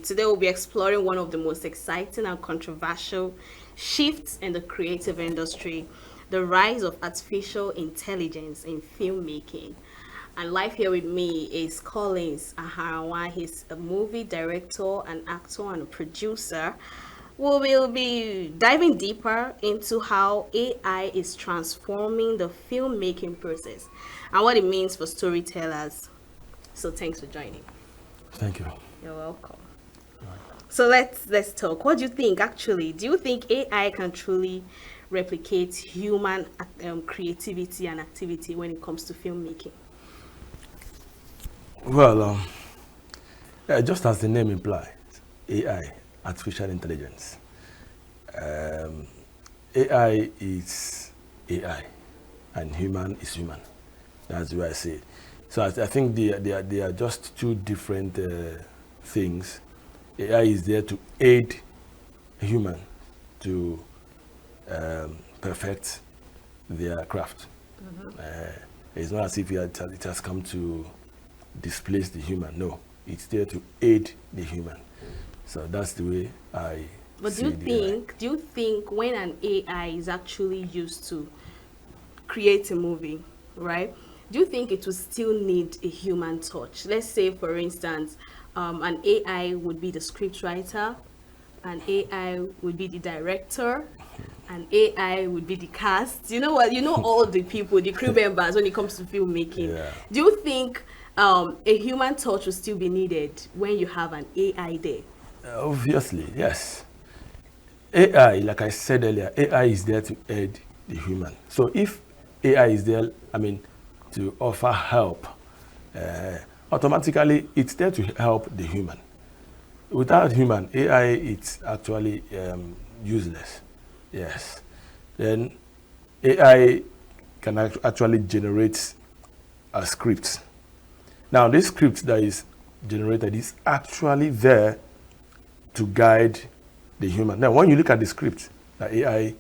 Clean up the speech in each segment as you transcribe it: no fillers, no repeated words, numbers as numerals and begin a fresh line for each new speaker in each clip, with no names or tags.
Today we'll be exploring one of the most exciting and controversial shifts in the creative industry, the rise of artificial intelligence in filmmaking. And live here with me is Collins Aharawa. He's a movie director, an actor, and a producer. We will be diving deeper into how AI is transforming the filmmaking process and what it means for storytellers. So thanks for joining.
Thank you.
You're welcome. So let's talk. What do you think actually? Do you think AI can truly replicate human creativity and activity when it comes to filmmaking?
Well, just as the name implies, AI, artificial intelligence. AI is AI, and human is human. That's the way I say it. So I think they are just two different things. AI is there to aid a human to perfect their craft. It's not as if it has come to displace the human. No, it's there to aid the human. So that's the way I.
But do you think when an AI is actually used to create a movie, right? Do you think it will still need a human touch? Let's say, for instance, an AI would be the scriptwriter, an AI would be the director, an AI would be the cast. You know what? You know all the people, the crew members when it comes to filmmaking.
Yeah.
Do you think a human touch will still be needed when you have an AI there?
Obviously, yes. AI, like I said earlier, AI is there to aid the human. So if AI is there, to offer help, automatically it's there to help the human. Without human, AI, it's actually useless. Yes. Then AI can actually generate a script. Now, this script that is generated is actually there to guide the human. Now, when you look at the script that AI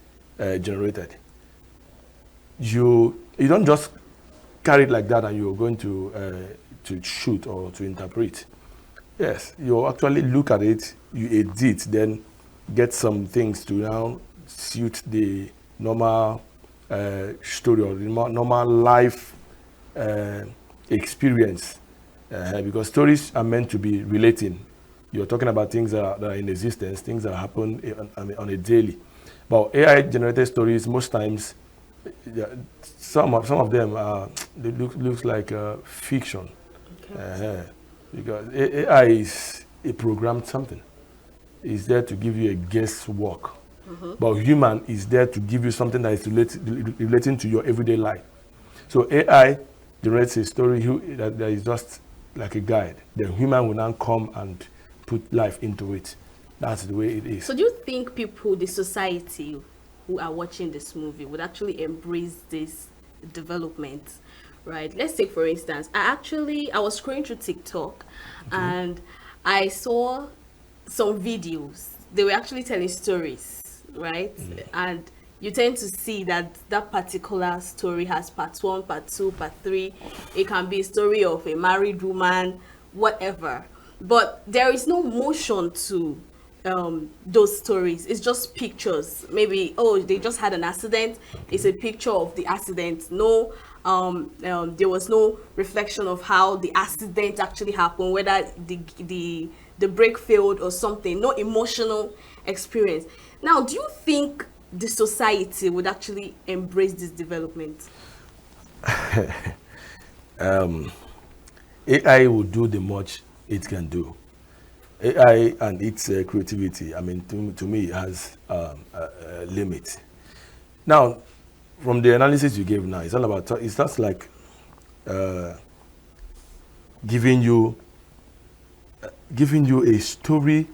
generated, you don't just carry it like that and you're going to shoot or to interpret. Yes, you actually look at it, you edit, then get some things to now suit the normal story or the normal life experience. Because stories are meant to be relating. You're talking about things that are in existence, things that happen on a daily. But AI-generated stories, most times, some of them they looks like fiction.
Okay.
Because AI is a programmed something. It's there to give you a guesswork. But human is there to give you something that is relating to your everyday life. So AI generates a story that is just like a guide. The human will now come and put life into it. That's the way it is.
So do you think people, the society who are watching this movie would actually embrace this development, right? Let's take, for instance, I was scrolling through TikTok and I saw some videos. They were actually telling stories, right? And you tend to see that particular story has part 1, part 2, part 3. It can be a story of a married woman, whatever. But there is no motion to those stories. It's just pictures. Maybe, they just had an accident. It's a picture of the accident. No, there was no reflection of how the accident actually happened, whether the brake failed or something. No emotional experience. Now, do you think the society would actually embrace this development?
AI will do the much it can do. AI and its creativity, to me, it has a limit. Now, from the analysis you gave now, it's all about, it's just like giving you a story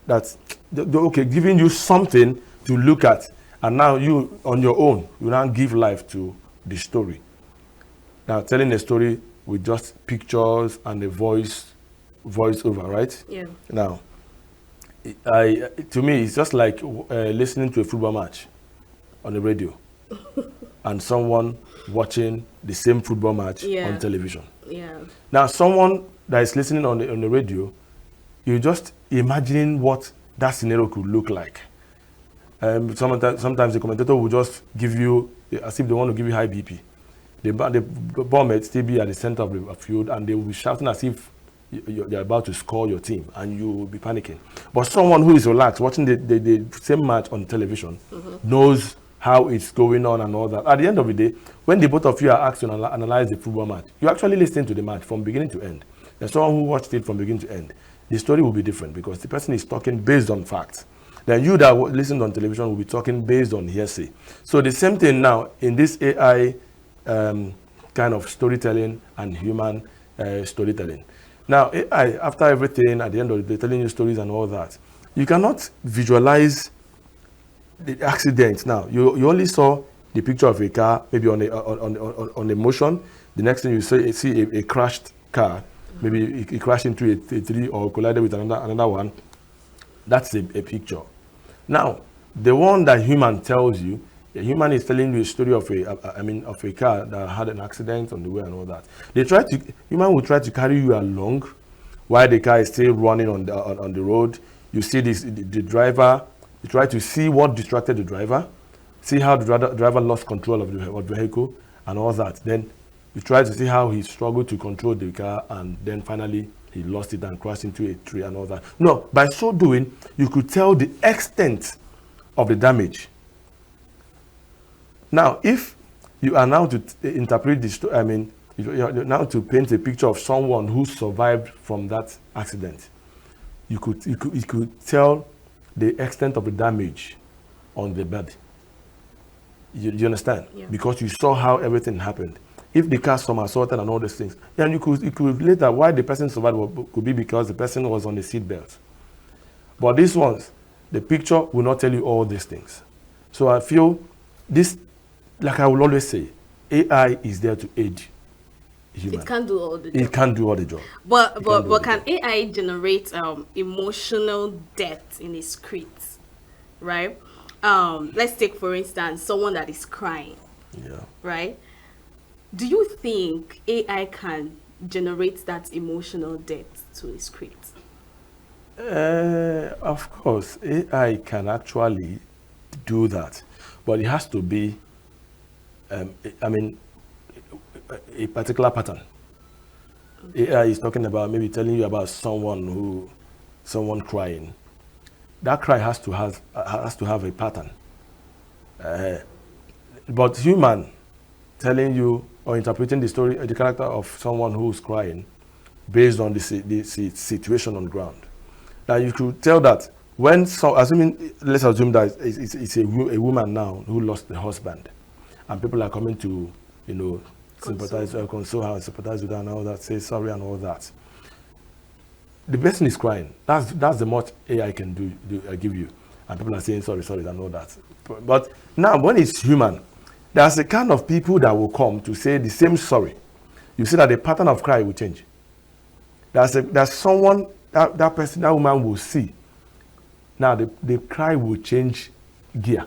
that's, giving you something to look at, and now you, on your own, you now give life to the story. Now, telling a story with just pictures and a voice over, right?
Yeah.
Now, to me, it's just like listening to a football match on the radio and someone watching the same football match on television.
Yeah.
Now, someone that is listening on the radio you're just imagining what that scenario could look like. Sometimes the commentator will just give you, as if they want to give you high BP. The ball may still be at the center of the field, and they will be shouting as if you're about to score your team, and you will be panicking. But someone who is relaxed, watching the same match on television, knows how it's going on and all that. At the end of the day, when the both of you are asked to analyze the football match, you actually listen to the match from beginning to end. There's someone who watched it from beginning to end. The story will be different because the person is talking based on facts. Then you that listened on television will be talking based on hearsay. So the same thing now in this AI kind of storytelling and human storytelling. Now, AI, after everything, at the end of the day, telling you stories and all that, you cannot visualize the accident. Now, you only saw the picture of a car, maybe on a motion. The next thing you see a crashed car. Maybe it crashed into a tree or collided with another one. That's a picture. Now, the one that human tells you, the human is telling you a story of a car that had an accident on the way and all that. Human will try to carry you along while the car is still running on the road. You see the driver. You try to see what distracted the driver, see how the driver lost control of the vehicle and all that. Then you try to see how he struggled to control the car, and then finally he lost it and crashed into a tree and all that. No, by so doing, you could tell the extent of the damage. Now, if you are now to interpret this, you're now to paint a picture of someone who survived from that accident, you could tell the extent of the damage on the body. You understand?
Yeah.
Because you saw how everything happened. If the car somersaulted and all these things, then you could later why the person survived could be because the person was on a seat belt. But these ones, the picture will not tell you all these things. So I feel this, like I will always say, AI is there to aid human.
It can't do all the job.
It can't do all the job.
But can AI generate emotional depth in a script, right? Let's take for instance someone that is crying.
Yeah.
Right? Do you think AI can generate that emotional depth to a script?
Of course, AI can actually do that, but it has to be, a particular pattern. Okay. AI is talking about maybe telling you about someone crying. That cry has to have a pattern. But human telling you or interpreting the story, the character of someone who's crying based on the situation on ground. Now you could tell that let's assume that it's a woman now who lost the husband, and people are coming to, sympathize, console her, sympathize with her and all that, say sorry and all that. The person is crying. That's the much AI can give you, and people are saying sorry and all that. But now when it's human, there's a kind of people that will come to say the same sorry. You see that the pattern of cry will change. There's someone that person, that woman will see. Now the cry will change gear.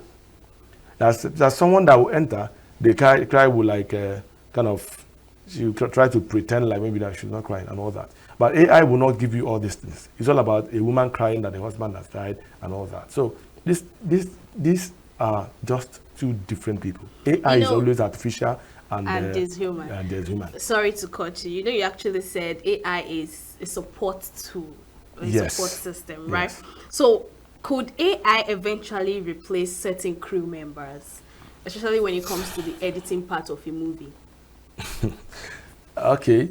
There's someone that will enter. The cry will she'll try to pretend like maybe that she's not crying and all that. But AI will not give you all these things. It's all about a woman crying that the husband has died and all that. So these are just two different people. AI is always artificial and
there's human. Sorry to cut you. You actually said AI is a support tool, support system, right? Yes. So could AI eventually replace certain crew members, especially when it comes to the editing part of a movie?
Okay,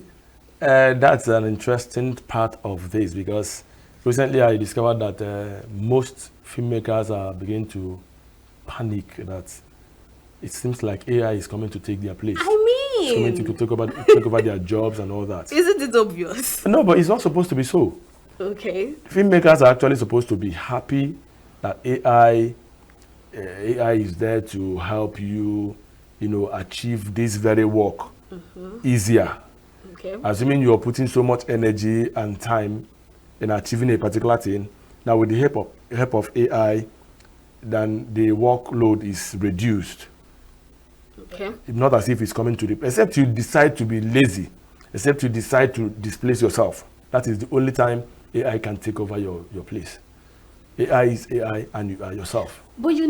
that's an interesting part of this, because recently I discovered that most filmmakers are beginning to panic that it seems like AI is coming to take their place. It's coming to take over their jobs and all that.
Isn't it obvious?
No, but it's not supposed to be so.
Okay.
Filmmakers are actually supposed to be happy that AI is there to help you, achieve this very work easier.
Okay.
Assuming you are putting so much energy and time in achieving a particular thing, now with the help of AI, then the workload is reduced.
Okay.
It's not as if it's coming to except you decide to be lazy, except you decide to displace yourself. That is the only time AI can take over your place. AI is AI and you are yourself.
But yeah,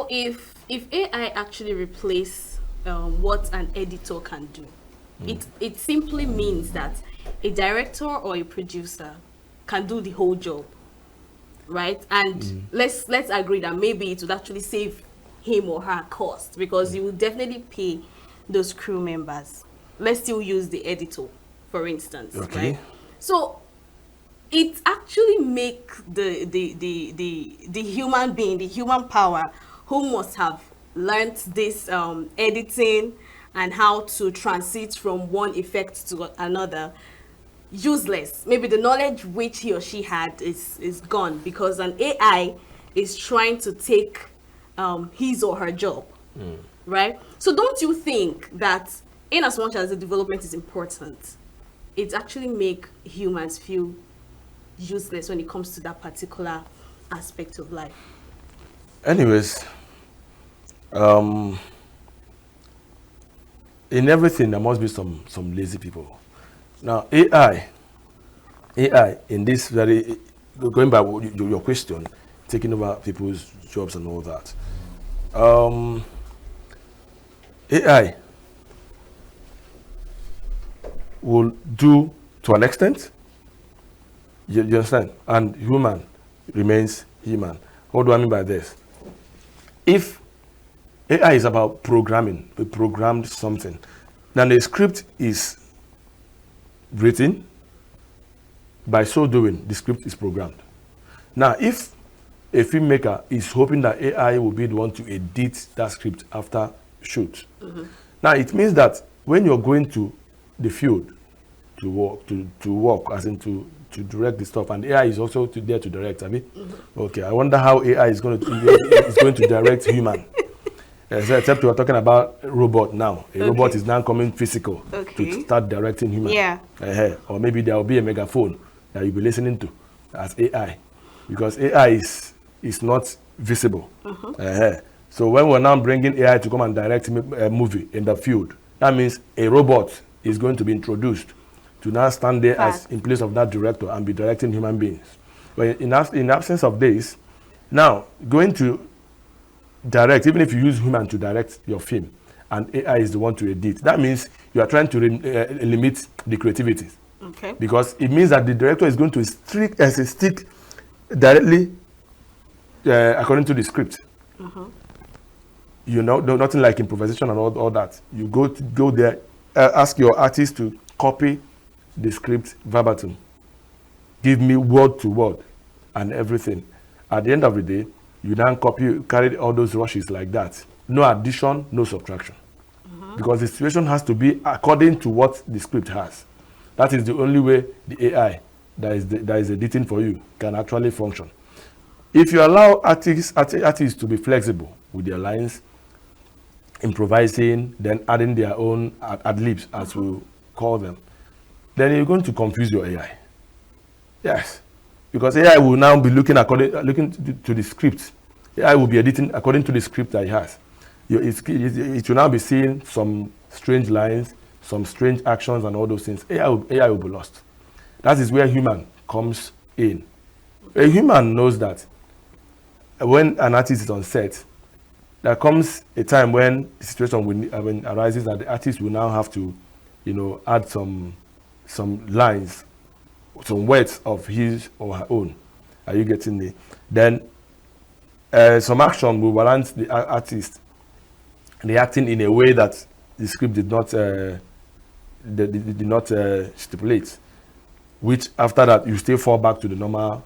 if AI actually replace what an editor can do, it simply means that a director or a producer can do the whole job, right? And let's agree that maybe it would actually save him or her cost, because you will definitely pay those crew members. Let's still use the editor, for instance,
Okay.
right? So it actually make the human being, the human power, who must have learnt this editing and how to transit from one effect to another, useless. Maybe the knowledge which he or she had is gone, because an AI is trying to take his or her job, right? So don't you think that in as much as the development is important, it actually make humans feel useless when it comes to that particular aspect of life?
Anyways, in everything there must be some lazy people. Now AI in this very, going by your question, taking over people's jobs and all that. AI will do to an extent. You understand? And human remains human. What do I mean by this? If AI is about programming, we programmed something, then the script is written. By so doing, the script is programmed. Now, if a filmmaker is hoping that AI will be the one to edit that script after shoot, now it means that when you're going to the field to work, as in to direct the stuff, and AI is also there to direct, I mean, okay, I wonder how AI is going to direct human. Except we are talking about robot now. A robot is now coming physical to start directing human.
Yeah.
Or maybe there will be a megaphone that you'll be listening to as AI, because AI is not visible. So when we're now bringing AI to come and direct a movie in the field, that means a robot is going to be introduced to now stand there as in place of that director and be directing human beings. But in absence of this, now going to direct, even if you use human to direct your film and AI is the one to edit, that means you are trying to limit the creativity.
Okay.
Because it means that the director is going to stick directly according to the script. Nothing like improvisation and all that. You go there, ask your artist to copy the script verbatim, give me word to word and everything. At the end of the day, you then carry all those rushes like that. No addition, no subtraction. Because the situation has to be according to what the script has. That is the only way the AI that is editing for you can actually function. If you allow artists to be flexible with their lines, improvising, then adding their own ad-libs, as we call them, then you're going to confuse your AI. Yes. Because AI will now be looking to the script. AI will be editing according to the script that it has. It will now be seeing some strange lines, some strange actions and all those things. AI will be lost. That is where human comes in. A human knows that when an artist is on set, there comes a time when the situation arises that the artist will now have to, add some lines, some words of his or her own. Are you getting me? Then some action will warrant the artist reacting in a way that the script did not stipulate, which after that you still fall back to the normal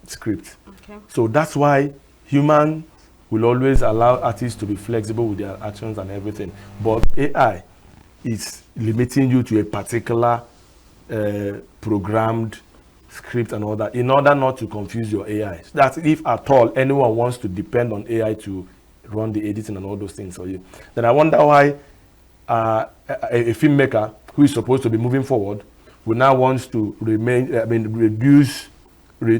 script.
Okay.
So that's why human will always allow artists to be flexible with their actions and everything. But AI is limiting you to a particular programmed script and all that, in order not to confuse your AI. That if at all anyone wants to depend on AI to run the editing and all those things for you, then I wonder why a filmmaker who is supposed to be moving forward will now wants to reduce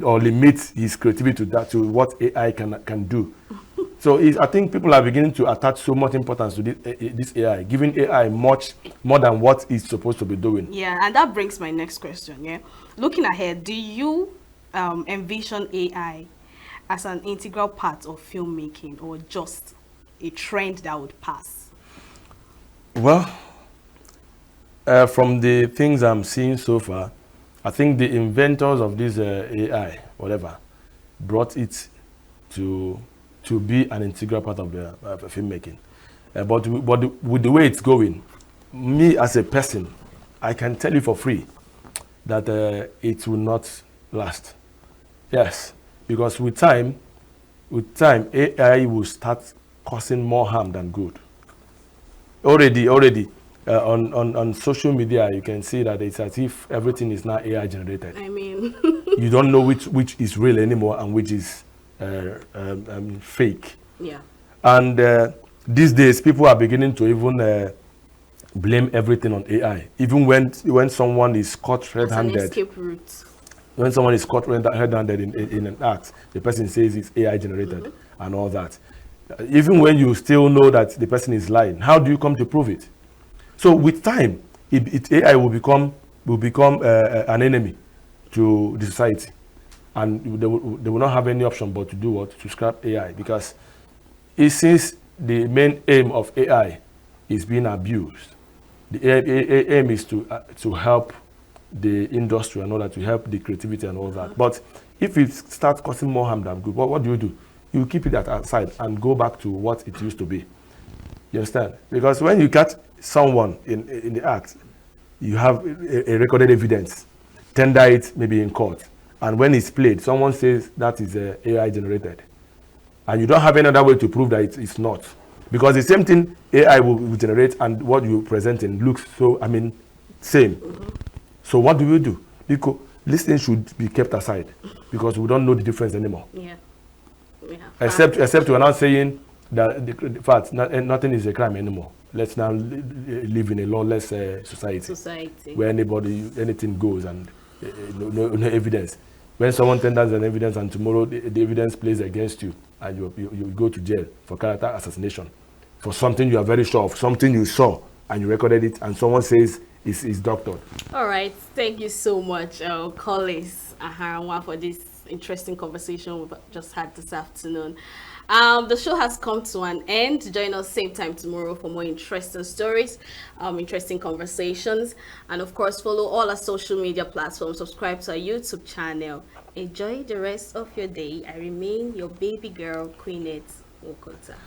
or limit his creativity to what AI can do. So I think people are beginning to attach so much importance to this AI, giving AI much more than what it's supposed to be doing.
Yeah, and that brings my next question. Yeah, looking ahead, do you envision AI as an integral part of filmmaking, or just a trend that would pass?
Well, from the things I'm seeing so far, I think the inventors of this AI, whatever, brought it to be an integral part of the filmmaking. But with the way it's going, me as a person, I can tell you for free that it will not last. Yes, because with time, AI will start causing more harm than good. Already, on social media, you can see that it's as if everything is now AI generated.
I mean,
You don't know which is real anymore and which is fake.
yeah.
And these days, people are beginning to even blame everything on AI. Even when someone is caught
As an
red-handed,
escape route.
when someone is caught red-handed in an act, the person says it's AI generated and all that. Even when you still know that the person is lying, how do you come to prove it? So with time, AI will become an enemy to the society, and they will not have any option but to do what? To scrap AI, because since the main aim of AI is being abused, the aim is to help the industry and all that, to help the creativity and all that. But if it starts causing more harm than good, what do? You keep it aside and go back to what it used to be. You understand? Because when you catch someone in the act, you have a recorded evidence, tender it maybe in court, and when it's played, someone says that is AI generated, and you don't have any other way to prove that it's not, because the same thing AI will generate and what you presenting looks same. So what do? Because this thing should be kept aside, because we don't know the difference anymore.
Yeah.
Except we're not saying that the fact nothing is a crime anymore. Let's now live in a lawless society where anything goes, and no evidence. When someone tenders an evidence and tomorrow the evidence plays against you, and you go to jail for character assassination for something you are very sure of, something you saw and you recorded it, and someone says it's doctored.
All right, thank you so much, Collins Aharanwa, for this interesting conversation we've just had this afternoon. The show has come to an end. Join us same time tomorrow for more interesting stories, interesting conversations, and of course follow all our social media platforms. Subscribe to our YouTube channel. Enjoy the rest of your day. I remain your baby girl, Queenette Okota.